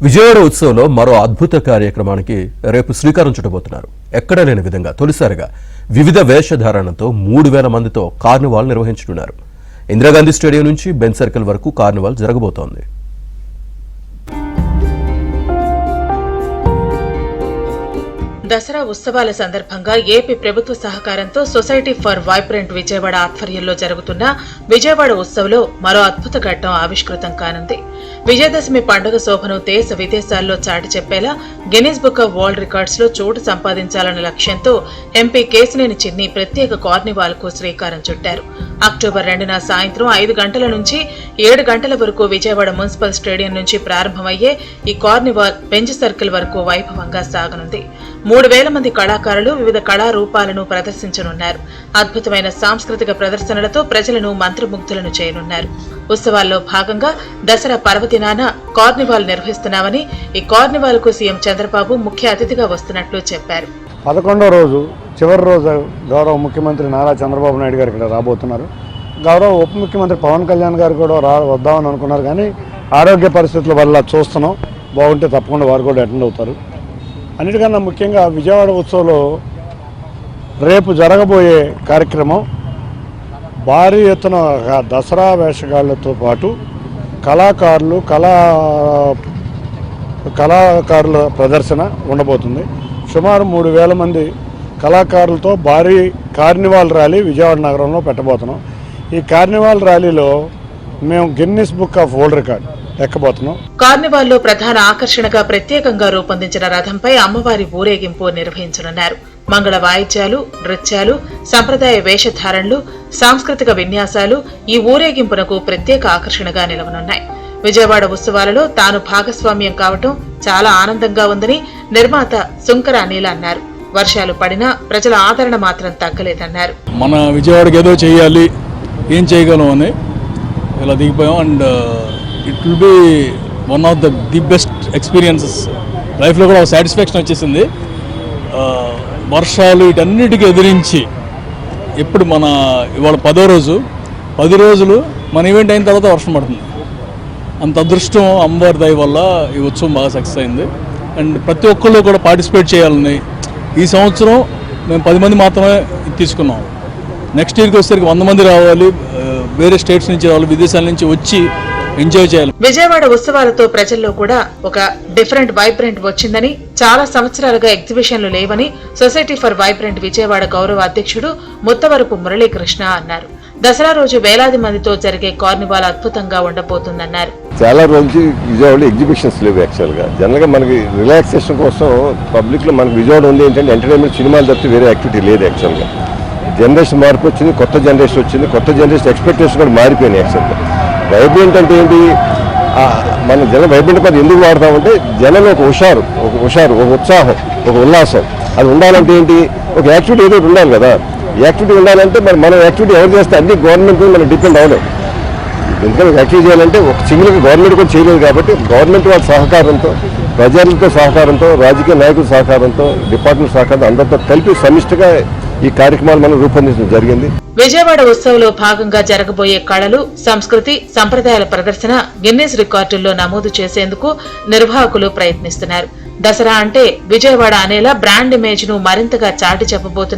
విజయవాడ ఉత్సవంలో మరో అద్భుత కార్యక్రమానికి రేపు శ్రీకారం చుట్టబోతున్నారు. ఎక్కడా లేని విధంగా తొలిసారిగా వివిధ వేషధారణతో 3000 మందితో కార్నివాల్ నిర్వహించనున్నారు. ఇందిరాగాంధీ స్టేడియం నుంచి బెంజ్ సర్కిల్ వరకు కార్నివాల్ జరగబోతోంది. దసరా ఉత్సవాల సందర్భంగా ఏపీ ప్రభుత్వ సహకారంతో సొసైటీ ఫర్ వైబ్రెంట్ విజయవాడ ఆధ్వర్యంలో జరుగుతున్న విజయవాడ ఉత్సవంలో మరో అద్భుత ఘట్టం ఆవిష్కృతం కానుంది. విజయదశమి పండుగ శోభను దేశ విదేశాల్లో చాటి చెప్పేలా Guinness book of world records లో చోటు సంపాదించాలన్న లక్ష్యంతో ఎంపీ కేశినేని చిన్ని ప్రత్యేక కార్నివాల్ కు శ్రీకారం చుట్టారు. అక్టోబర్ 2న సాయంత్రం 5 గంటల నుంచి 7 గంటల వరకు విజయవాడ మున్సిపల్ స్టేడియం నుంచి ప్రారంభమయ్యే ఈ కార్నివాల్ బెంజ్ సర్కిల్ వరకు వైభవంగా సాగనుంది. 3000 మంది కళాకారులు వివిధ కళారూపాలను ప్రదర్శించనున్నారు. అద్భుతమైన సాంస్కృతిక ప్రదర్శనలతో ప్రజలను మంత్రముగ్ధులను చేయనున్నారు. ఉత్సవాల్లో భాగంగా దసరా పర్వదినాన కార్నివాల్ నిర్వహిస్తున్నామని, ఈ కార్నివాల్ కు సీఎం చంద్రబాబు ముఖ్య అతిథిగా వస్తున్నట్లు చెప్పారు. 11వ రోజు చివరి రోజు గౌరవ ముఖ్యమంత్రి నారా చంద్రబాబు నాయుడు గారు ఇక్కడ రాబోతున్నారు. గౌరవ ఉప ముఖ్యమంత్రి పవన్ కళ్యాణ్ గారు కూడా వద్దామని అనుకున్నారు, కానీ ఆరోగ్య పరిస్థితుల వల్ల చూస్తున్నాం. బాగుంటే తప్పకుండా వారు కూడా అటెండ్ అవుతారు. అన్నిటికన్నా ముఖ్యంగా విజయవాడ ఉత్సవంలో రేపు జరగబోయే కార్యక్రమం భారీ ఎత్తున దసరా వేషగాళ్లతో పాటు కళాకారుల ప్రదర్శన ఉండబోతుంది. సుమారు 3000 మంది కళాకారులతో భారీ కార్నివాల్ ర్యాలీ విజయవాడ నగరంలో పెట్టబోతున్నాం. ఈ కార్నివాల్ ర్యాలీలో మేము Guinness book of world record ఎక్కబోతున్నాం. కార్నివాల్లో ప్రధాన ఆకర్షణగా ప్రత్యేకంగా రూపొందించిన రథంపై అమ్మవారి ఊరేగింపు నిర్వహించనున్నారు. మంగళ వాయిద్యాలు, నృత్యాలు, సంప్రదాయ వేషధారణలు, సాంస్కృతిక విన్యాసాలు ఈ ఊరేగింపునకు ప్రత్యేక ఆకర్షణగా నిలవనున్నాయి. విజయవాడ ఉత్సవాలలో తాను భాగస్వామ్యం కావటం చాలా ఆనందంగా ఉందని నిర్మాత సుంకర అనిల్ అన్నారు. వర్షాలు పడినా ప్రజల ఆదరణ మాత్రం తగ్గలేదన్నారు. మన విజయవాడకి ఏదో చేయాలి, ఏం చేయగలం అని ఇలా దిగిపోయాం. And it will be one of the best experiences. లైఫ్లో కూడా ఒక సాటిస్ఫాక్షన్ వచ్చేసింది. వర్షాలు వీటన్నిటికీ ఎదిరించి ఎప్పుడు ఇవాళ 10వ రోజు, 10 రోజులు మన ఈవెంట్ అయిన తర్వాత వర్షం పడుతుంది. అంత అదృష్టం అమ్మవారి దయ వల్ల ఈ ఉత్సవం బాగా సక్సెస్ అయింది. అండ్ ప్రతి ఒక్కళ్ళు కూడా పార్టిసిపేట్ చేయాలని ఈ సంవత్సరం మేము 10 మంది మాత్రమే తీసుకున్నాం. నెక్స్ట్ ఇయర్కి వచ్చేసరికి 100 మంది రావాలి, వేరే స్టేట్స్ నుంచి రావాలి, విదేశాల నుంచి వచ్చి ఎంజాయ్ చేయాలి. విజయవాడ ఉత్సవాలతో ప్రజల్లో కూడా ఒక డిఫరెంట్ వైబ్రెంట్ వచ్చిందని, చాలా సంవత్సరాలుగా ఎగ్జిబిషన్లు లేవని సొసైటీ ఫర్ వైబ్రెంట్ విజయవాడ గౌరవ అధ్యక్షుడు ముత్తవరపు మురళీకృష్ణ అన్నారు. దసరా రోజు వేలాది మందితో జరిగే కార్నివాల్ అద్భుతంగా ఉండబోతుందన్నారు. చాలా రోజు విజయవాడలో ఎగ్జిబిషన్స్ లేవు. యాక్చువల్గా జనరల్గా మనకి రిలాక్సేషన్ కోసం పబ్లిక్లో మనకి విజయవాడ ఉంది ఏంటంటే ఎంటర్టైన్మెంట్, సినిమాలు తప్పితే వేరే యాక్టివిటీ లేదు. యాక్చువల్గా జనరేషన్ మార్పు వచ్చింది, కొత్త జనరేషన్ వచ్చింది, కొత్త జనరేషన్ ఎక్స్పెక్టేషన్ కూడా మారిపోయినాయి. యాక్చువల్గా వైబ్రెంట్ అంటే ఏంటి, మన జనం వైబ్రెంట్ పది ఎందుకు వాడతామంటే జనంలో ఒక హుషారు, ఒక ఉత్సాహం, ఒక ఉల్లాసం అది ఉండాలంటే ఏంటి, ఒక యాక్టివిటీ ఏదో ఉండాలి కదా. యాక్టివిటీ ఉండాలంటే మనం యాక్టివిటీ ఎవరు చేస్తే అన్ని గవర్నమెంట్ మనం డిపెండ్ అవ్వలేం. ఎందుకంటే యాక్టివిటీ చేయాలంటే ఒక సింగిల్గా గవర్నమెంట్ కూడా చేయలేదు. కాబట్టి గవర్నమెంట్ వాళ్ళ సహకారంతో, ప్రజలతో సహకారంతో, రాజకీయ నాయకుల సహకారంతో, డిపార్ట్మెంట్ సహకారంతో అందరితో కలిపి సమిష్టిగా ఈ కార్యక్రమాలు మనం రూపొందించడం జరిగింది. విజయవాడ ఉత్సవంలో భాగంగా జరగబోయే కళలు, సంస్కృతి, సంప్రదాయాల ప్రదర్శన గిన్నీస్ రికార్డుల్లో నమోదు చేసేందుకు నిర్వాహకులు ప్రయత్నిస్తున్నారు. దసరా అంటే విజయవాడ అనేలా బ్రాండ్ ఇమేజ్ ను మరింతగా చాటి చెప్పబోతున్నారు.